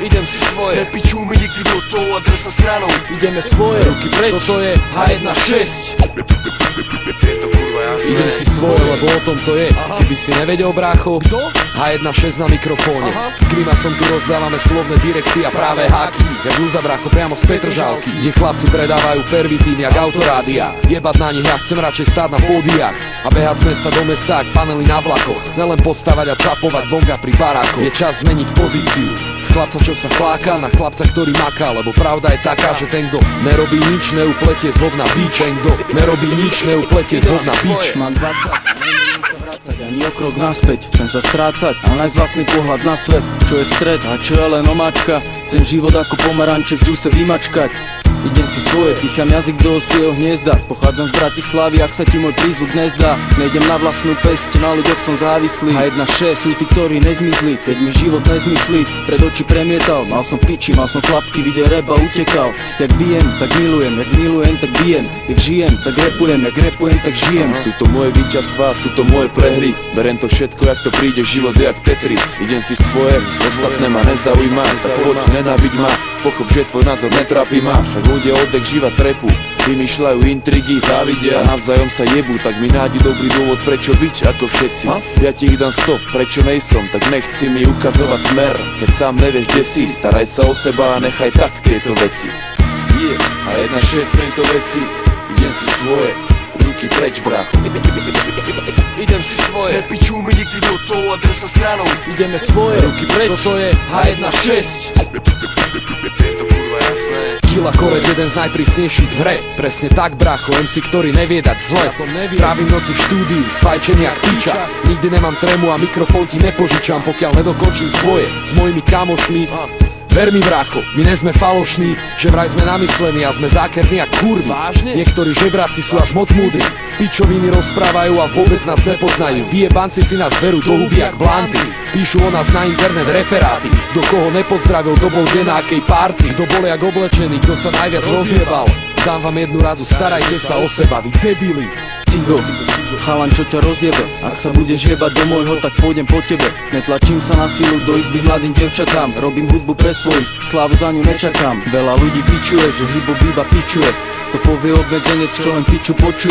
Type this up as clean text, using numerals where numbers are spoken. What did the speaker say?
idem si svoje. Nepičuj mi nikdy do toho a drž sa stranou. Ideme svoje, ruky preč. Toto je H1.6. Je to kurva jasné. Idem si svoje, lebo o tom to je. Keby si nevedel, brácho. Kto? H1.6 na mikrofóne. Z Krima som tu rozdávame slovné direkty a práve háky. Jak Luza, brácho, priamo z Petržalky, kde chlapci predávajú pervitín jak autorádia. Jebať na nich, ja chcem radšej stáť na pódiách a behať z mesta do mesta jak panely na vlakoch. Nelen postavať a čapovať bonga pri barákoch. Je čas zmeniť pozíciu z chlapca, čo sa fláka, na chlapca, ktorý maká. Lebo pravda je taká, že ten, kto nerobí nič, neupletie z hovna bič. Ten, kto nerobí nič, neupletie z hovna bič. Mám 20 a nemôžem sa vracať ani o krok naspäť. Chcem sa strácať a nájsť vlastný pohľad na svet. Čo je stred a čo je len omáčka. Chcem život ako pomaranče v džuse vymačkať. Idem si svoje, pýcham jazyk do osieho hniezda. Pochádzam z Bratislavy, ak sa ti môj prízvuk nezdá. Nejdem na vlastnú pesť, na ľuďoch som závislý. H1.6 sú tí, ktorí nezmyslí, keď mi život nezmyslí. Pred oči premietal, mal som piči, mal som klapky, videl rap a utekal. Jak bijem, tak milujem, jak milujem, tak bijem. Jak žijem, tak repujem, jak repujem, tak žijem. Sú to moje víťazstvá, sú to moje prehry. Berem to všetko, jak to príde, život je jak Tetris. Idem si svoje, ostatné ma nezaujíma. Tak poď, nenáviď ma, pochop, že tvoj názor netrápi ma. Však ľudia odek živa trepu, vymýšľajú intrigy, závidia a navzájom sa jebú. Tak mi nájdi dobrý dôvod, prečo byť ako všetci. Ja ti ich dám 100, prečo nejsom, tak nechci mi ukazovať smer. Keď sám nevieš, kde si, staraj sa o seba a nechaj tak tieto veci. A 1.6 tejto veci, idem si svoje, ruky preč, brácho. Idem si svoje. Nepičuj mi nikdy do toho a drž sa stranou. Ideme svoje, ruky preč. Toto je H1.6. Je to kurva jasné. Killa Kovec, jeden z najprísnejších v hre. Presne tak, bracho, MC, ktorý nevie dať zle. Trávim noci v štúdiu, sfajčený jak piča. Nikdy nemám trému a mikrofón ti nepožičam, pokiaľ nedokončím svoje s mojimi kamošmi. Ver mi, brácho, my nie sme falošní, že vraj sme namyslení a sme zákerní jak kurvy. Vážne? Niektorí žebráci sú až moc múdri, pičoviny rozprávajú a vôbec nás nepoznajú. Vyjebanci si nás berú do huby jak blanty, píšu o nás na internet referáty. Kto koho nepozdravil, kto bol kde na akej party, kto bol jak oblečený, kto sa najviac rozjebal. Dám vám jednu radu, starajte sa o seba, vy debili. Cigo, chalan, čo ťa rozjebe. Ak sa budeš jebať do môjho, tak pôjdem po tebe. Netlačím sa na silu do izby mladým devčatám. Robím hudbu pre svojich, slávu za ňu nečakám. Veľa ľudí pičuje, že hip-hop iba pičuje. To povie obmedzenec, čo len piču počuje.